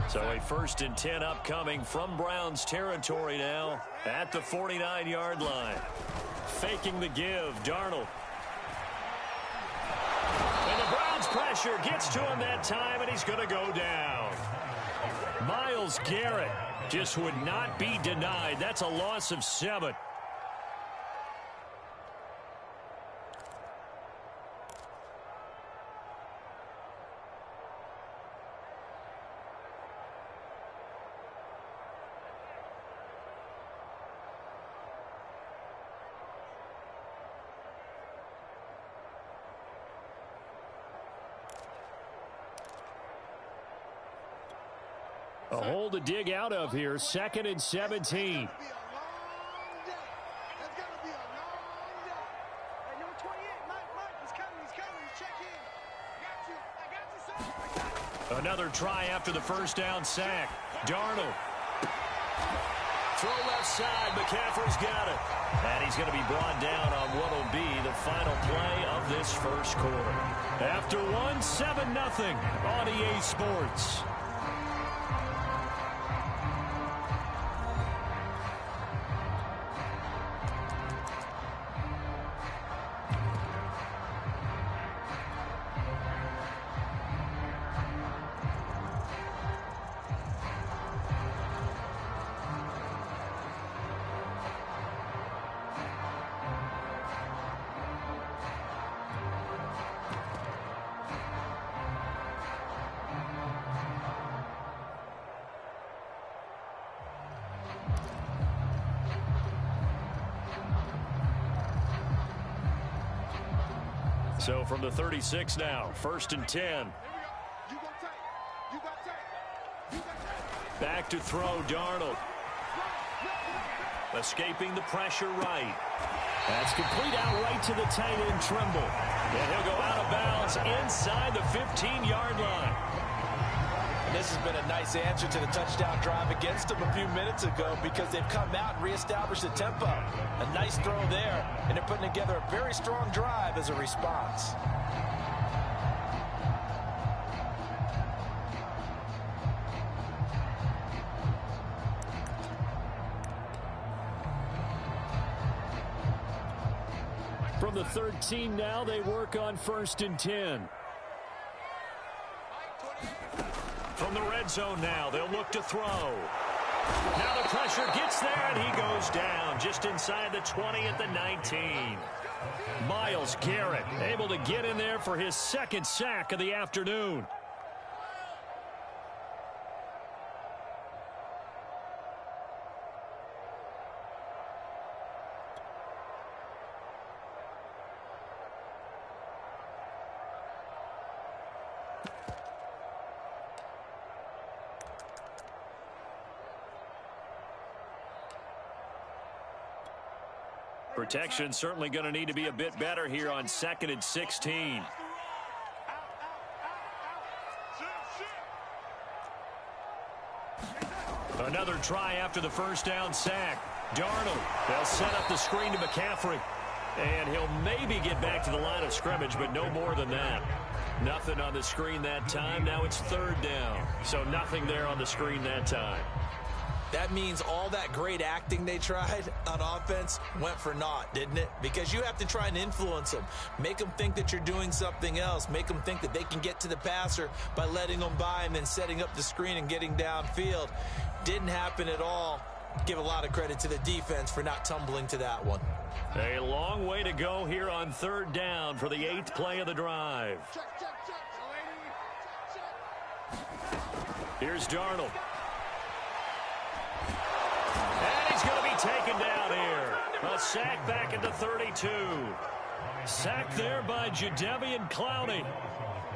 So a 1st and 10 upcoming from Browns territory now at the 49-yard line. Faking the give, Darnold. And the Browns pressure gets to him that time, and he's going to go down. Myles Garrett just would not be denied. That's a loss of 7. A hole to dig out of here. 2nd and 17. Another try after the 1st down sack. Darnold. Throw left side. McCaffrey's got it. And he's going to be brought down on what will be the final play of this 1st quarter. After 7-0 on EA Sports. So from the 36 now, 1st and 10. Back to throw, Darnold. Escaping the pressure right. That's complete out right to the tight end, Trimble. And he'll go out of bounds inside the 15-yard line. And this has been a nice answer to the touchdown drive against them a few minutes ago because they've come out and reestablished the tempo. A nice throw there, and they're putting together a very strong drive as a response. From the 13 now, they work on 1st and 10. From the red zone now, they'll look to throw. Now the pressure gets there, and he goes down just inside the 20 at the 19. Myles Garrett able to get in there for his 2nd sack of the afternoon. Protection certainly going to need to be a bit better here on 2nd and 16. Another try after the 1st down sack. Darnold. They'll set up the screen to McCaffrey. And he'll maybe get back to the line of scrimmage, but no more than that. Nothing on the screen that time. Now it's 3rd down. So nothing there on the screen that time. That means all that great acting they tried on offense went for naught, didn't it? Because you have to try and influence them. Make them think that you're doing something else. Make them think that they can get to the passer by letting them by and then setting up the screen and getting downfield. Didn't happen at all. Give a lot of credit to the defense for not tumbling to that one. A long way to go here on 3rd down for the 8th play of the drive. Here's Darnold. And he's going to be taken down here. A sack back at the 32. Sacked there by Jadeveon Clowney.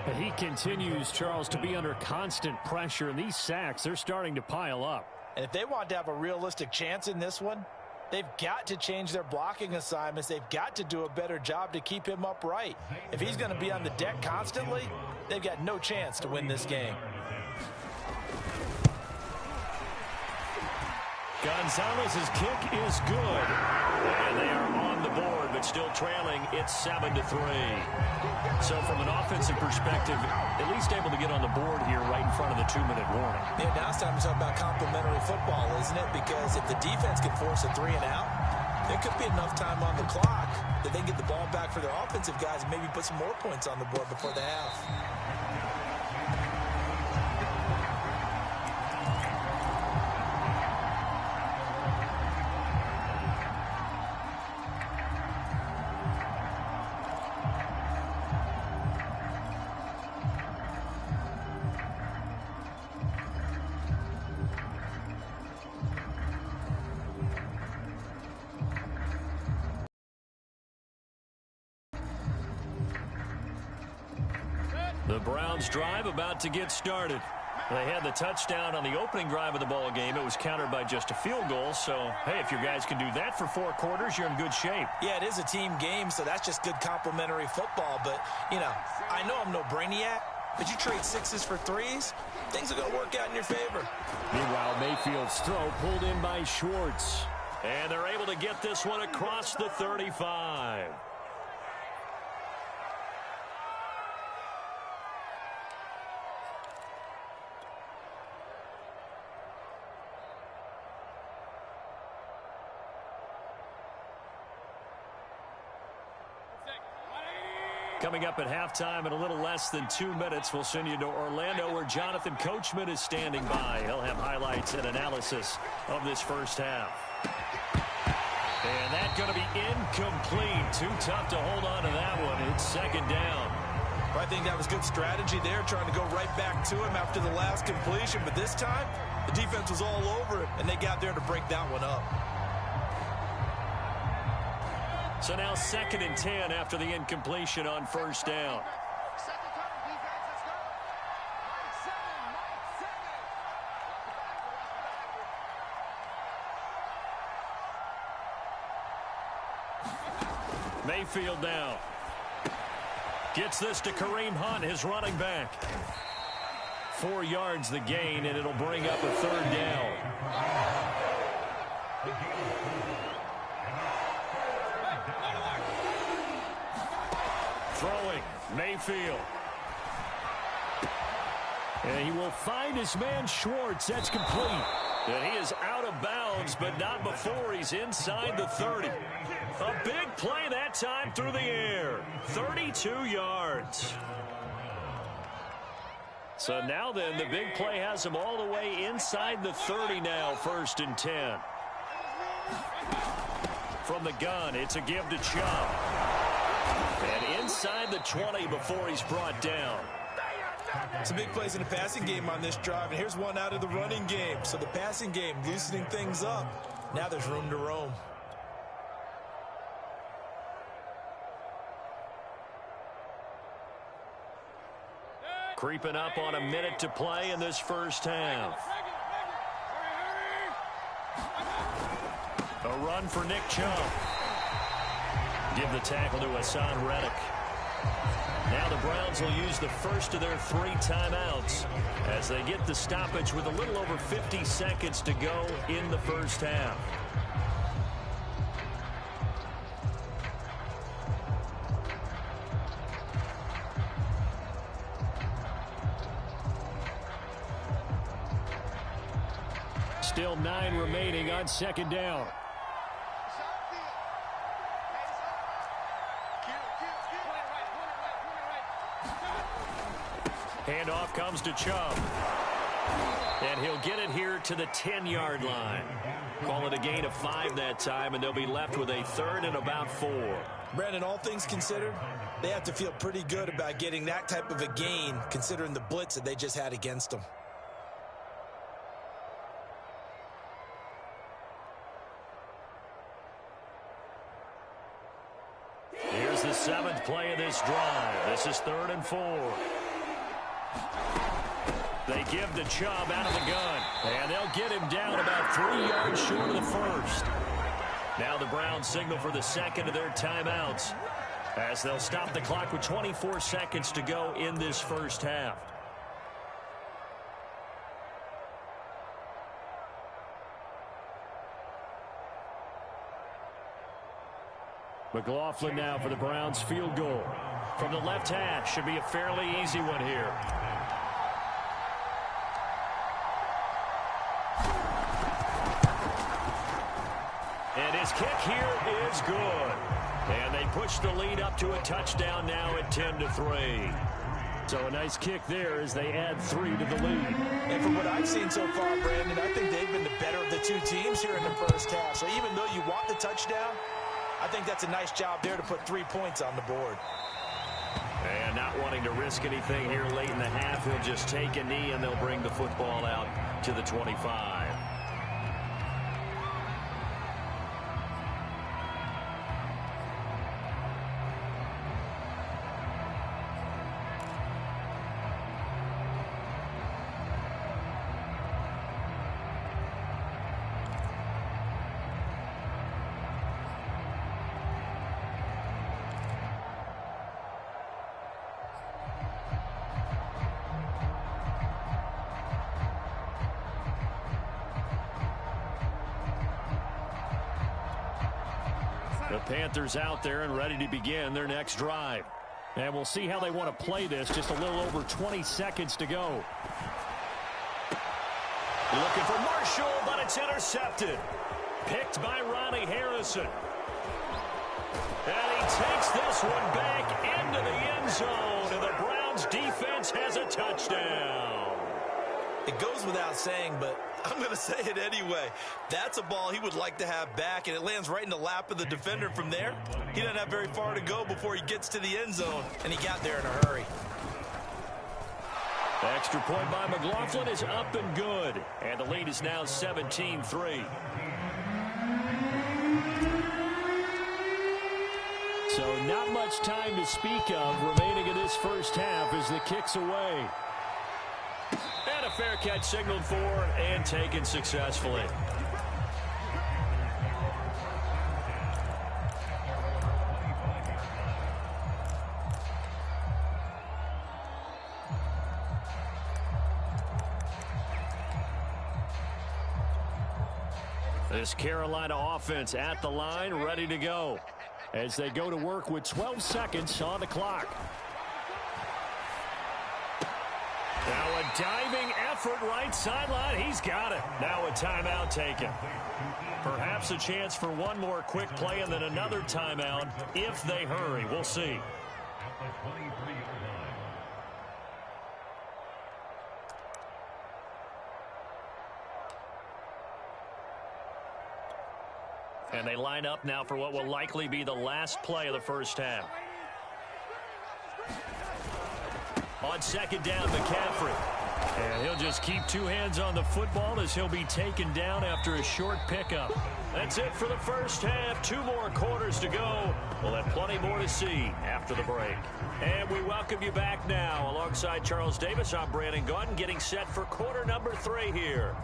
And he continues, Charles, to be under constant pressure. And these sacks, they're starting to pile up. And if they want to have a realistic chance in this one, they've got to change their blocking assignments. They've got to do a better job to keep him upright. If he's going to be on the deck constantly, they've got no chance to win this game. Gonzalez's kick is good. And they are on the board, but still trailing. It's 7-3. So from an offensive perspective, at least able to get on the board here right in front of the 2-minute warning. Yeah, now it's time to talk about complementary football, isn't it? Because if the defense can force a 3-and-out, there could be enough time on the clock that they can get the ball back for their offensive guys and maybe put some more points on the board before the half. The Browns drive about to get started. They had the touchdown on the opening drive of the ball game. It was countered by just a field goal. So, hey, if your guys can do that for 4 quarters, you're in good shape. Yeah, it is a team game, so that's just good complementary football. But, you know, I know I'm no brainiac, but you trade 6s for 3s, things are going to work out in your favor. Meanwhile, Mayfield's throw pulled in by Schwartz. And they're able to get this one across the 35. Coming up at halftime in a little less than 2 minutes, we'll send you to Orlando where Jonathan Coachman is standing by. He'll have highlights and analysis of this first half. And that's going to be incomplete. Too tough to hold on to that one. It's second down. I think that was good strategy there, trying to go right back to him after the last completion. But this time, the defense was all over it, and they got there to break that one up. So now 2nd and 10 after the incompletion on first down. Mayfield now. Gets this to Kareem Hunt, his running back. 4 yards the gain, and it'll bring up a 3rd down. Throwing, Mayfield. And he will find his man Schwartz. That's complete. And he is out of bounds, but not before he's inside the 30. A big play that time through the air. 32 yards. So now then, the big play has him all the way inside the 30 now, 1st and 10. From the gun, it's a give to Chubb. And inside the 20 before he's brought down. Some big plays in the passing game on this drive, and here's one out of the running game. So the passing game loosening things up. Now there's room to roam. Creeping up on a minute to play in this first half. A run for Nick Chubb. Give the tackle to Hassan Reddick. Now the Browns will use the first of their 3 timeouts as they get the stoppage with a little over 50 seconds to go in the first half. Still 9 remaining on 2nd down. Handoff comes to Chubb. And he'll get it here to the 10-yard line. Call it a gain of 5 that time, and they'll be left with a 3rd and about 4. Brandon, all things considered, they have to feel pretty good about getting that type of a gain, considering the blitz that they just had against them. Here's the 7th play of this drive. This is 3rd and 4. They give to Chubb out of the gun, and they'll get him down about 3 yards short of the first. Now the Browns signal for the 2nd of their timeouts as they'll stop the clock with 24 seconds to go in this first half. McLaughlin now for the Browns field goal. From the left hash, should be a fairly easy one here. And his kick here is good. And they push the lead up to a touchdown now at 10-3. So a nice kick there as they add 3 to the lead. And from what I've seen so far, Brandon, I think they've been the better of the two teams here in the first half. So even though you want the touchdown, I think that's a nice job there to put 3 points on the board. And not wanting to risk anything here late in the half, he'll just take a knee and they'll bring the football out to the 25. The Panthers out there and ready to begin their next drive. And we'll see how they want to play this. Just a little over 20 seconds to go. Looking for Marshall, but it's intercepted. Picked by Ronnie Harrison. And he takes this one back into the end zone. And the Browns defense has a touchdown. It goes without saying, but I'm going to say it anyway. That's a ball he would like to have back, and it lands right in the lap of the defender from there. He doesn't have very far to go before he gets to the end zone, and he got there in a hurry. The extra point by McLaughlin is up and good, and the lead is now 17-3. So not much time to speak of remaining in this first half as the kick's away. And a fair catch signaled for and taken successfully. This Carolina offense at the line, ready to go as they go to work with 12 seconds on the clock. Now a diving effort right sideline. He's got it. Now a timeout taken. Perhaps a chance for one more quick play and then another timeout if they hurry. We'll see. And they line up now for what will likely be the last play of the first half. On second down, McCaffrey. And he'll just keep 2 hands on the football as he'll be taken down after a short pickup. That's it for the first half. 2 more quarters to go. We'll have plenty more to see after the break. And we welcome you back now. Alongside Charles Davis, I'm Brandon Gaudin, getting set for quarter number 3 here.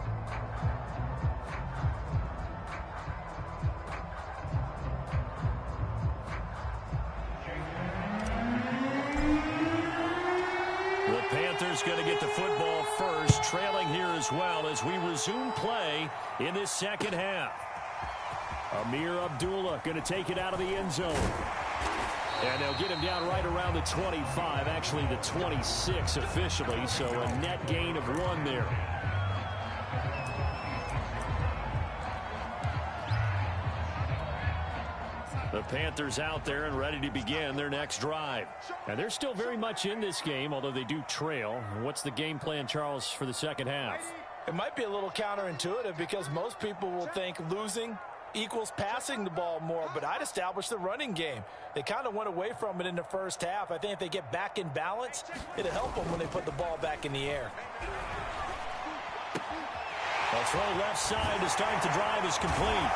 Panthers going to get the football first, trailing here as well as we resume play in this second half. Amir Abdullah going to take it out of the end zone. And they'll get him down right around the 25, actually the 26 officially, so a net gain of 1 there. The Panthers out there and ready to begin their next drive. And they're still very much in this game, although they do trail. What's the game plan, Charles, for the second half? It might be a little counterintuitive because most people will think losing equals passing the ball more, but I'd establish the running game. They kind of went away from it in the first half. I think if they get back in balance, it'll help them when they put the ball back in the air. A throw left side to start the drive is complete.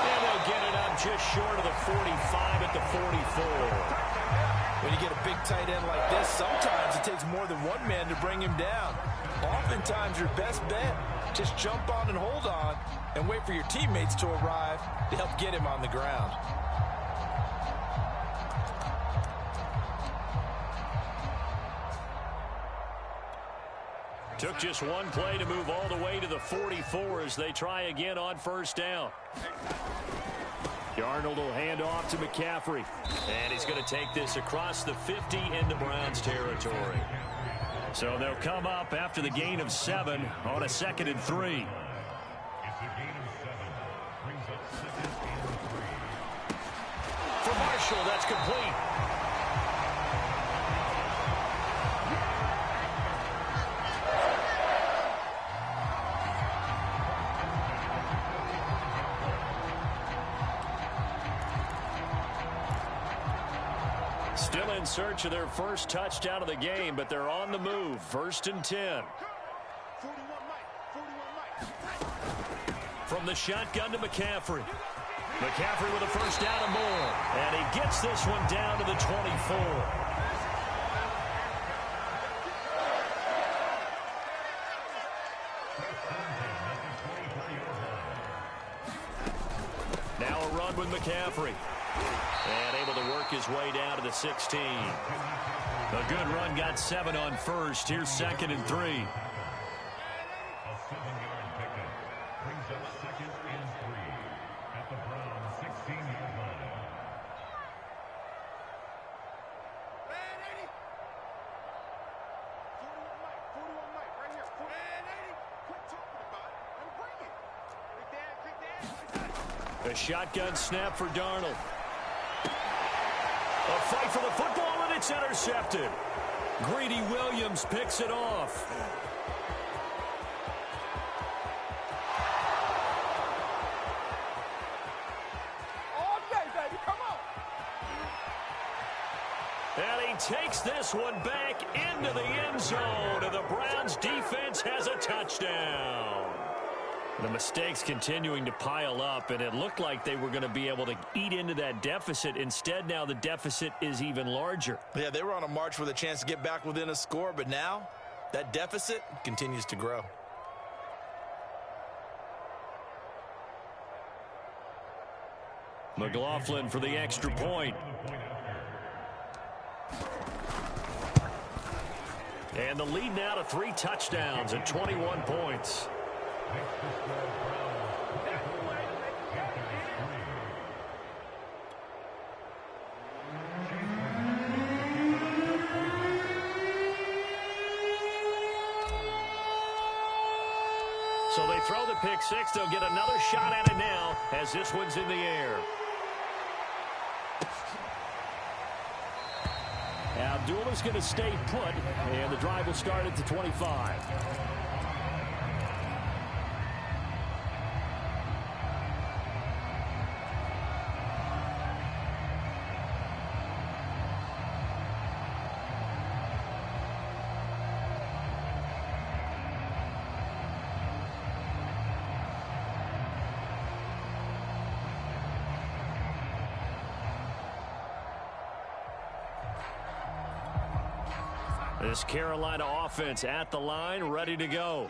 And they'll get it up just short of the 45 at the 44. When you get a big tight end like this, sometimes it takes more than one man to bring him down. Oftentimes, your best bet, just jump on and hold on and wait for your teammates to arrive to help get him on the ground. Took just one play to move all the way to the 44 as they try again on first down. Darnold will hand off to McCaffrey. And he's going to take this across the 50 into Browns territory. So they'll come up after the gain of 7 on a 2nd and 3. For Marshall, that's complete. Still in search of their first touchdown of the game, but they're on the move. 1st and 10. From the shotgun to McCaffrey. McCaffrey with a first down and more. And he gets this one down to the 24. Now a run with McCaffrey. And able to work his way down to the 16. A good run, got 7 on first. Here's 2nd and 3. A 7-yard pickup brings up 2nd and 3 at the Browns 16-yard line. A shotgun snap for Darnold. A fight for the football, and it's intercepted. Greedy Williams picks it off. All day, baby, come on. And he takes this one back into the end zone, and the Browns defense has a touchdown. The mistakes continuing to pile up, and it looked like they were going to be able to eat into that deficit. Instead, now the deficit is even larger. Yeah, they were on a march with a chance to get back within a score, but now that deficit continues to grow. McLaughlin for the extra point. And the lead now to 3 touchdowns and 21 points. So they throw the pick 6. They'll get another shot at it now as this one's in the air. Abdullah's going to stay put, and the drive will start at the 25. This Carolina offense at the line, ready to go.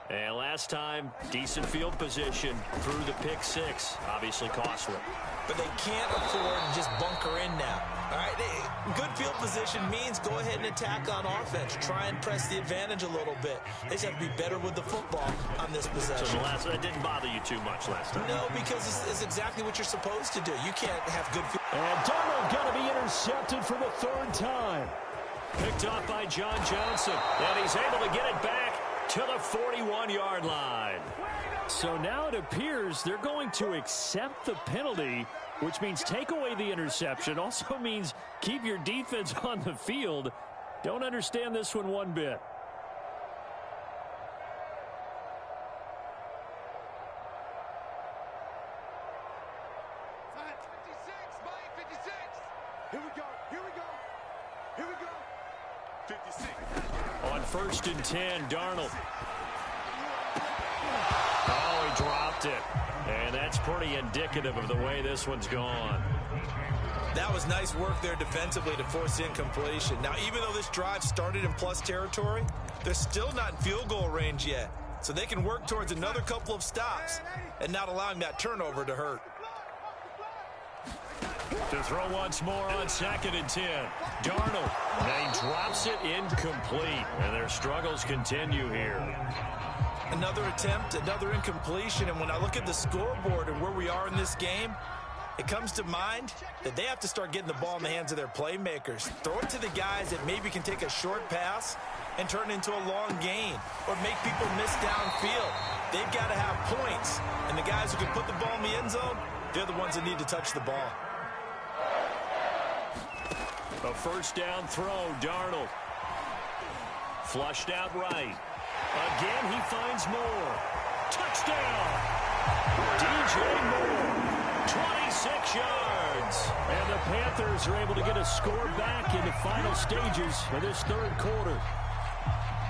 And last time, decent field position through the pick 6. Obviously costly. But they can't afford to just bunker in now. All right, good field position means go ahead and attack on offense. Try and press the advantage a little bit. They just have to be better with the football on this possession. So that didn't bother you too much last time? No, because it's exactly what you're supposed to do. You can't have good field. And Darnold going to be intercepted for the 3rd time. Picked off by John Johnson, and he's able to get it back to the 41-yard line. So now it appears they're going to accept the penalty, which means take away the interception. Also means keep your defense on the field. Don't understand this one bit. On 1st and 10, Darnold. Oh, he dropped it. And that's pretty indicative of the way this one's gone. That was nice work there defensively to force incompletion. Now, even though this drive started in plus territory, they're still not in field goal range yet. So they can work towards another couple of stops and not allowing that turnover to hurt. To throw once more on 2nd and 10. Darnold. And he drops it incomplete. And their struggles continue here. Another attempt, another incompletion. And when I look at the scoreboard and where we are in this game, It comes to mind that they have to start getting the ball in the hands of their playmakers. Throw it to the guys that maybe can take a short pass and turn it into a long gain or make people miss downfield. They've got to have points, and the guys who can put the ball in the end zone, they're the ones that need to touch the ball. A first down throw, Darnold. Flushed out right. Again, he finds Moore. Touchdown! DJ Moore, 26 yards. And the Panthers are able to get a score back in the final stages of this third quarter.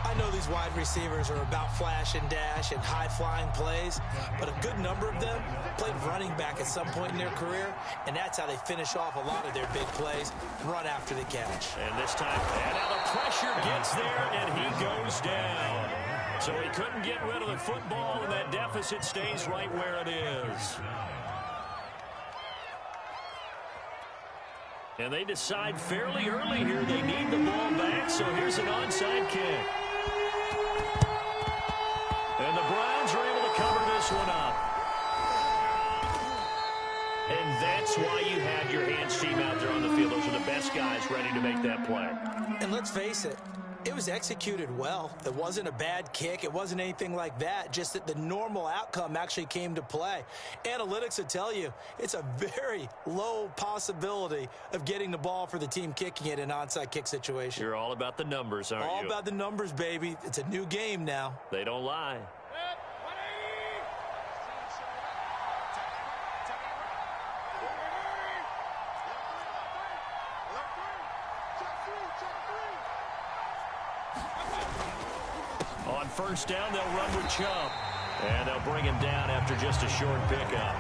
I know these wide receivers are about flash and dash and high-flying plays, but a good number of them played running back at some point in their career, and that's how they finish off a lot of their big plays, run after the catch. And this time, and now the pressure gets there, and he goes down. So he couldn't get rid of the football, and that deficit stays right where it is. And they decide fairly early here they need the ball back, so here's an onside kick. And the Browns are able to cover this one up. And that's why you had your hands team out there on the field. Those are the best guys ready to make that play. And let's face it, it was executed well. It wasn't a bad kick. It wasn't anything like that. Just that the normal outcome actually came to play. Analytics would tell you it's a very low possibility of getting the ball for the team kicking it in an onside kick situation. You're all about the numbers, aren't you? All about the numbers, baby. It's a new game now. They don't lie. On first down, they'll run with Chubb. And they'll bring him down after just a short pickup.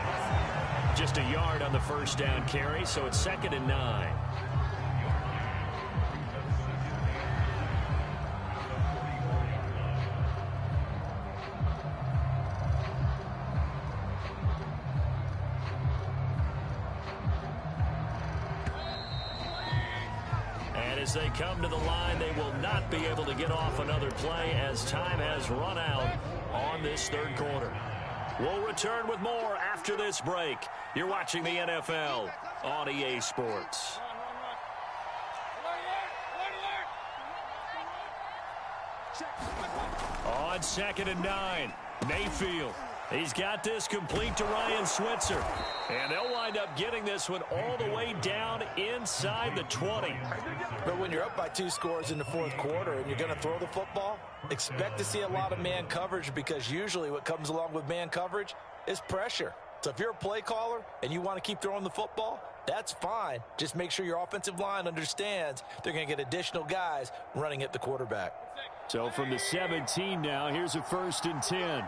Just a yard on the first down carry, so it's 2nd and 9. As they come to the line, they will not be able to get off another play as time has run out on this third quarter. We'll return with more after this break. You're watching the NFL on EA Sports. On 2nd and 9, Mayfield. He's got this complete to Ryan Switzer. And they'll wind up getting this one all the way down inside the 20. But when you're up by 2 scores in the fourth quarter and you're going to throw the football, expect to see a lot of man coverage, because usually what comes along with man coverage is pressure. So if you're a play caller and you want to keep throwing the football, that's fine. Just make sure your offensive line understands they're going to get additional guys running at the quarterback. So from the 17 now, here's a 1st and 10.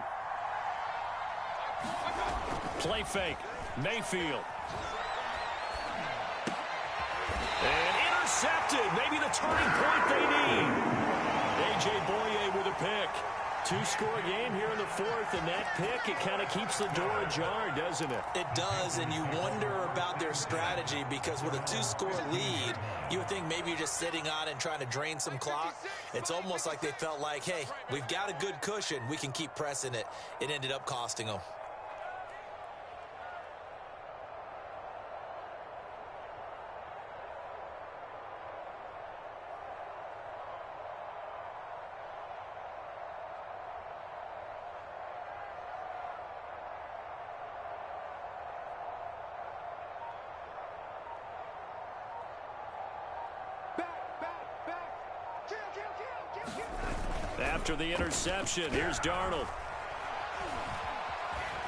Play fake. Mayfield. And intercepted. Maybe the turning point they need. A.J. Boye with a pick. 2-score game here in the fourth, and that pick, it kind of keeps the door ajar, doesn't it? It does, and you wonder about their strategy, because with a 2-score lead, you would think maybe you're just sitting on it and trying to drain some clock. It's almost like they felt like, hey, we've got a good cushion. We can keep pressing it. It ended up costing them. After the interception, here's Darnold.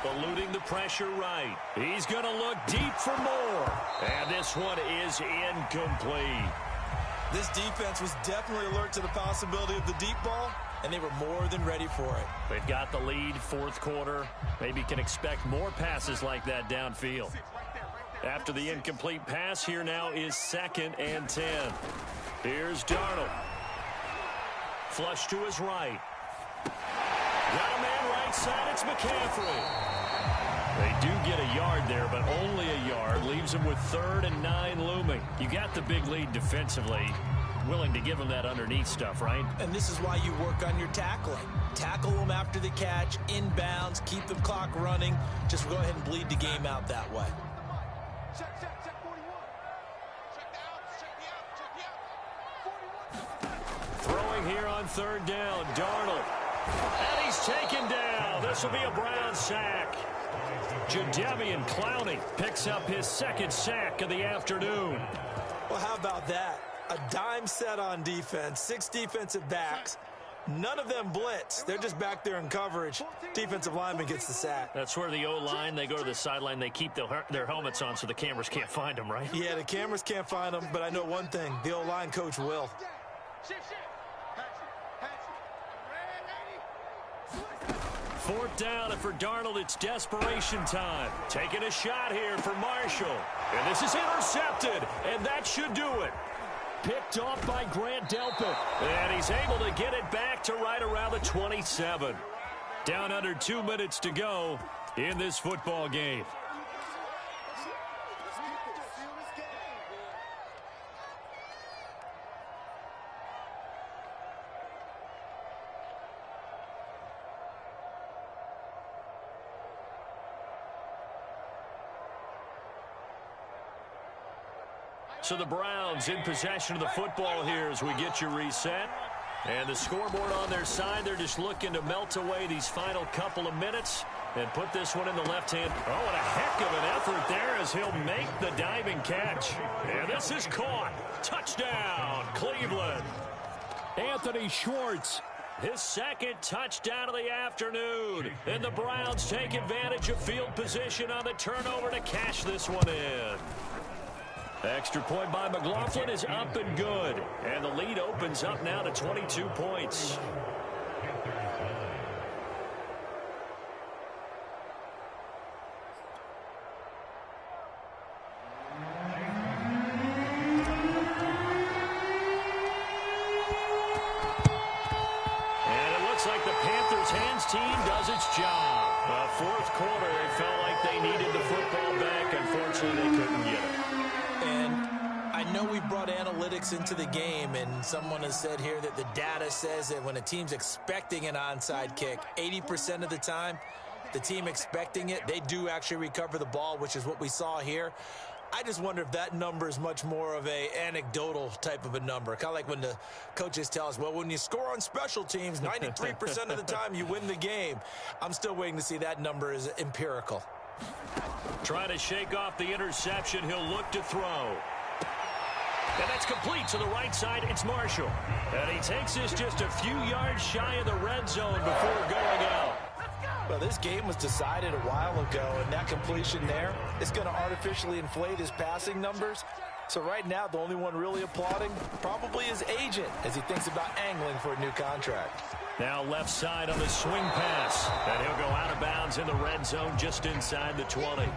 Eluding the pressure right. He's going to look deep for more. And this one is incomplete. This defense was definitely alert to the possibility of the deep ball, and they were more than ready for it. They've got the lead, fourth quarter. Maybe can expect more passes like that downfield. After the incomplete pass, here now is 2nd and 10. Here's Darnold. Flush to his right. Got a man right side. It's McCaffrey. They do get a yard there, but only a yard. Leaves them with 3rd and 9 looming. You got the big lead defensively. Willing to give them that underneath stuff, right? And this is why you work on your tackling. Tackle them after the catch, inbounds, keep the clock running. Just go ahead and bleed the game out that way. Check 41. Check out. Check me out. 41. Throwing here on third down, Darnold. And he's taken down. This will be a Brown sack. Jadeveon Clowney picks up his second sack of the afternoon. Well, how about that? A dime set on defense, 6 defensive backs. None of them blitz. They're just back there in coverage. Defensive lineman gets the sack. That's where the O-line, they go to the sideline, they keep their helmets on so the cameras can't find them, right? Yeah, the cameras can't find them, but I know one thing. The O-line coach will. Fourth down, and for Darnold, it's desperation time. Taking a shot here for Marshall. And this is intercepted, and that should do it. Picked off by Grant Delpit. And he's able to get it back to right around the 27. Down under 2 minutes to go in this football game. So the Browns in possession of the football here as we get you reset. And the scoreboard on their side, they're just looking to melt away these final couple of minutes and put this one in the left hand. Oh, and a heck of an effort there as he'll make the diving catch. And this is caught. Touchdown, Cleveland. Anthony Schwartz, his second touchdown of the afternoon. And the Browns take advantage of field position on the turnover to cash this one in. Extra point by McLaughlin is up and good. And the lead opens up now to 22 points. And it looks like the Panthers' hands team does its job. Fourth quarter, it felt like they needed the football back. Unfortunately, they couldn't get it. And I know we brought analytics into the game, and someone has said here that the data says that when a team's expecting an onside kick, 80% of the time, the team expecting it, they do actually recover the ball, which is what we saw here. I just wonder if that number is much more of a anecdotal type of a number. Kind of like when the coaches tell us, well, when you score on special teams, 93% of the time you win the game. I'm still waiting to see that number is empirical. Trying to shake off the interception. He'll look to throw. And that's complete to the right side. It's Marshall. And he takes this just a few yards shy of the red zone before going out. Well, this game was decided a while ago, and that completion there is going to artificially inflate his passing numbers. So right now, the only one really applauding probably his agent as he thinks about angling for a new contract. Now left side on the swing pass. And he'll go out of bounds in the red zone just inside the 20.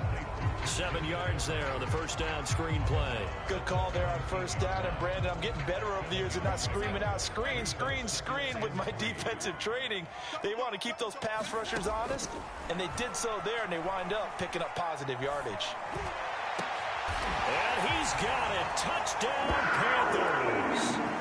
7 yards there on the first down screen play. Good call there on first down. And, Brandon, I'm getting better over the years and not screaming out, screen, screen, screen with my defensive training. They want to keep those pass rushers honest, and they did so there, and they wind up picking up positive yardage. And he's got it. Touchdown, Panthers.